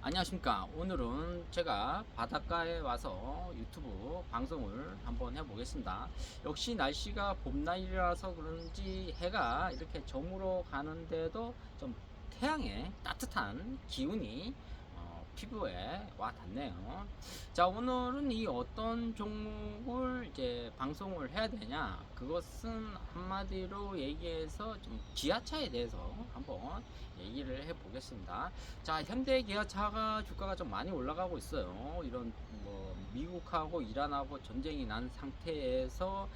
안녕하십니까. 오늘은 제가 바닷가에 와서 유튜브 방송을 한번 해보겠습니다. 역시 날씨가 봄날이라서 그런지 해가 이렇게 저물어 가는데도 좀 태양의 따뜻한 기운이 피부에 와 닿네요. 자, 오늘은 이 어떤 종목을 이제 방송을 해야 되냐? 그것은 한마디로 얘기해서 좀 기아차에 대해서 한번 얘기를 해 보겠습니다. 자, 현대 기아차가 주가가 좀 많이 올라가고 있어요. 이런 뭐 미국하고 이란하고 전쟁이 난 상태에서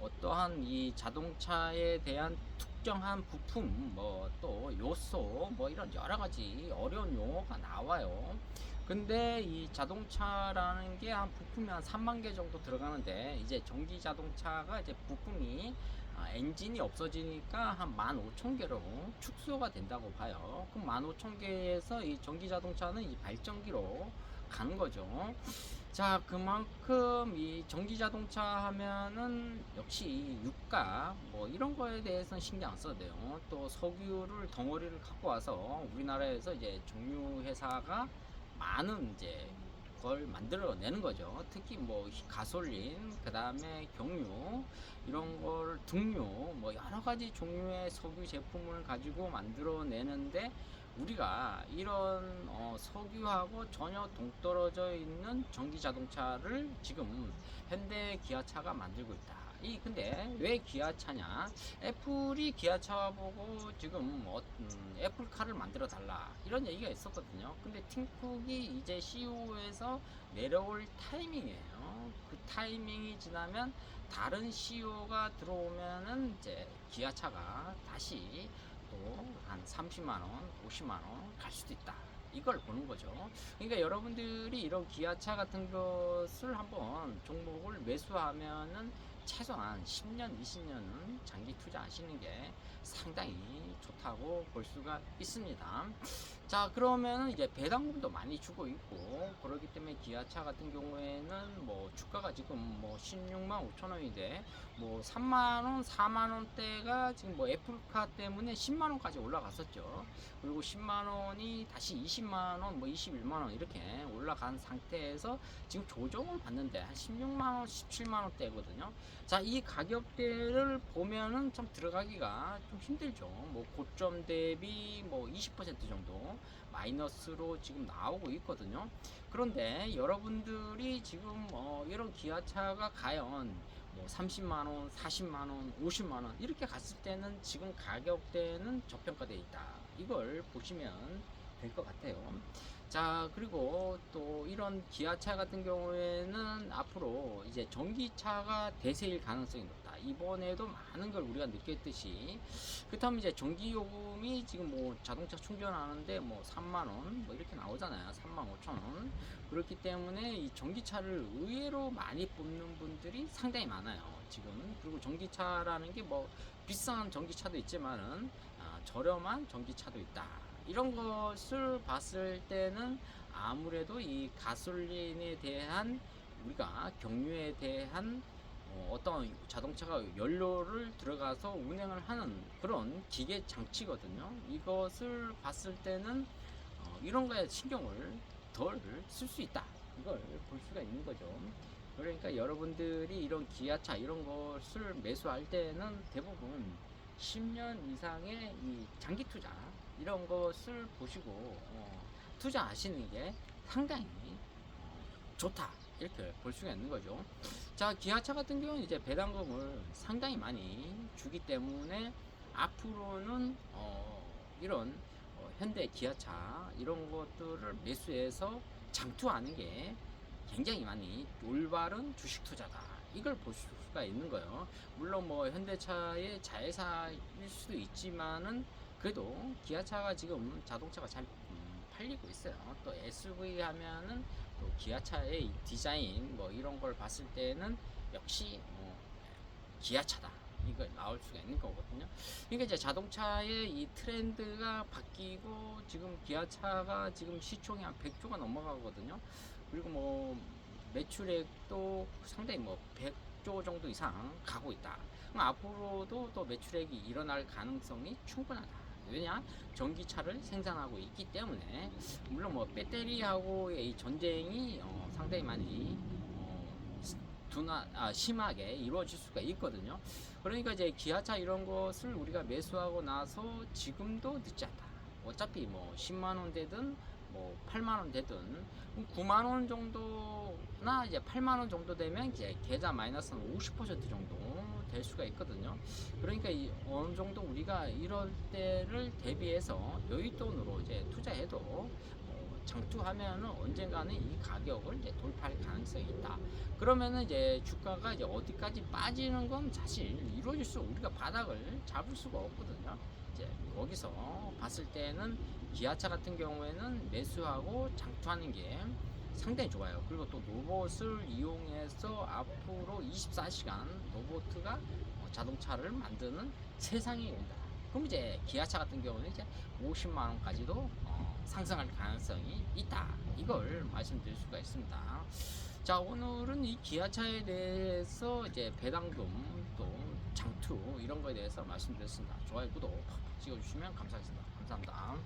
어떠한 이 자동차에 대한 특정한 부품, 뭐 또 요소, 뭐 이런 여러 가지 어려운 용어가 나와요. 근데 이 자동차라는 게 한 부품이 한 3만 개 정도 들어가는데, 이제 전기 자동차가 이제 부품이 엔진이 없어지니까 한 15,000개로 축소가 된다고 봐요. 그럼 15,000개에서 이 전기 자동차는 이 발전기로 가는 거죠. 자, 그만큼 이 전기 자동차 하면은 역시 유가 뭐 이런 거에 대해서는 신경 안 써도 돼요. 또 석유를 덩어리를 갖고 와서 우리나라에서 이제 정유 회사가 많은 이제 걸 만들어내는 거죠. 특히 뭐 가솔린, 그 다음에 경유, 이런 걸 등유, 뭐 여러 가지 종류의 석유 제품을 가지고 만들어내는데, 우리가 이런 석유하고 전혀 동떨어져 있는 전기 자동차를 지금 현대 기아차가 만들고 있다. 근데 왜 기아차냐? 애플이 기아차 보고 지금 애플카를 만들어 달라 이런 얘기가 있었거든요. 근데 팀쿡이 이제 CEO에서 내려올 타이밍이에요. 그 타이밍이 지나면 다른 CEO가 들어오면은 이제 기아차가 다시 또 한 30만원, 50만원 갈 수도 있다. 이걸 보는 거죠. 그러니까 여러분들이 이런 기아차 같은 것을 한번 종목을 매수하면은 최소한 10년, 20년은 장기 투자하시는 게 상당히 좋다고 볼 수가 있습니다. 자, 그러면 이제 배당금도 많이 주고 있고, 그렇기 때문에 기아차 같은 경우에는 뭐 주가가 지금 뭐 16만 5천 원인데, 뭐 3만 원, 4만 원대가 지금 뭐 애플카 때문에 10만 원까지 올라갔었죠. 그리고 10만 원이 다시 20만 원, 뭐 21만 원 이렇게 올라간 상태에서 지금 조정을 받는데 한 16만 원, 17만 원대거든요. 자, 이 가격대를 보면은 좀 들어가기가 좀 힘들죠. 뭐 고점 대비 뭐 20% 정도 마이너스로 지금 나오고 있거든요. 그런데 여러분들이 지금 이런 기아차가 과연 뭐 30만원, 40만원, 50만원 이렇게 갔을 때는 지금 가격대는 저평가되어 있다. 이걸 보시면 될 것 같아요. 자, 그리고 또 이런 기아차 같은 경우에는 앞으로 이제 전기차가 대세일 가능성이 높다. 이번에도 많은 걸 우리가 느꼈듯이, 그렇다면 이제 전기요금이 지금 뭐 자동차 충전하는데 뭐 3만원 뭐 이렇게 나오잖아요. 35,000원. 그렇기 때문에 이 전기차를 의외로 많이 뽑는 분들이 상당히 많아요. 지금. 그리고 전기차라는 게 뭐 비싼 전기차도 있지만은 저렴한 전기차도 있다. 이런 것을 봤을 때는 아무래도 이 가솔린에 대한, 우리가 경유에 대한 어떤 자동차가 연료를 들어가서 운행을 하는 그런 기계 장치거든요. 이것을 봤을 때는 이런 거에 신경을 덜 쓸 수 있다. 이걸 볼 수가 있는 거죠. 그러니까 여러분들이 이런 기아차 이런 것을 매수할 때는 대부분 10년 이상의 이 장기 투자 이런 것을 보시고 투자하시는 게 상당히 좋다, 이렇게 볼 수가 있는 거죠. 자, 기아차 같은 경우는 이제 배당금을 상당히 많이 주기 때문에 앞으로는 이런 현대 기아차 이런 것들을 매수해서 장투하는 게 굉장히 많이 올바른 주식 투자다, 이걸 볼 수가 있는 거예요. 물론 뭐 현대차의 자회사일 수도 있지만은 그래도 기아차가 지금 자동차가 잘 팔리고 있어요. 또 SUV 하면은 또 기아차의 디자인 뭐 이런 걸 봤을 때는 역시 기아차다, 이거 나올 수가 있는 거거든요. 그러니까 이제 자동차의 이 트렌드가 바뀌고 지금 기아차가 지금 시총이 한 100조가 넘어가거든요. 그리고 뭐 매출액도 상당히 뭐 100조 정도 이상 가고 있다. 그럼 앞으로도 또 매출액이 일어날 가능성이 충분하다. 왜냐? 전기차를 생산하고 있기 때문에. 물론 뭐 배터리하고의 이 전쟁이 상당히 많이 심하게 이루어질 수가 있거든요. 그러니까 이제 기아차 이런 것을 우리가 매수하고 나서 지금도 늦지 않다. 어차피 뭐 10만원 되든 뭐 8만원 되든 9만원 정도나 이제 8만원 정도 되면 이제 계좌 마이너스는 50% 정도 될 수가 있거든요. 그러니까 어느 정도 우리가 이럴 때를 대비해서 여윳돈으로 이제 투자해도 장투하면은 언젠가는 이 가격을 이제 돌파할 가능성이 있다. 그러면은 이제 주가가 이제 어디까지 빠지는 건 사실 우리가 바닥을 잡을 수가 없거든요. 이제 거기서 봤을 때는 기아차 같은 경우에는 매수하고 장투하는 게 상당히 좋아요. 그리고 또 로봇을 이용해서 앞으로 24시간 로봇가 자동차를 만드는 세상이 온다. 그럼 이제 기아차 같은 경우는 이제 50만 원까지도 상승할 가능성이 있다. 이걸 말씀드릴 수가 있습니다. 자, 오늘은 이 기아차에 대해서 이제 배당금 또 장투 이런 거에 대해서 말씀드렸습니다. 좋아요, 구독 팍팍 찍어주시면 감사하겠습니다. 감사합니다.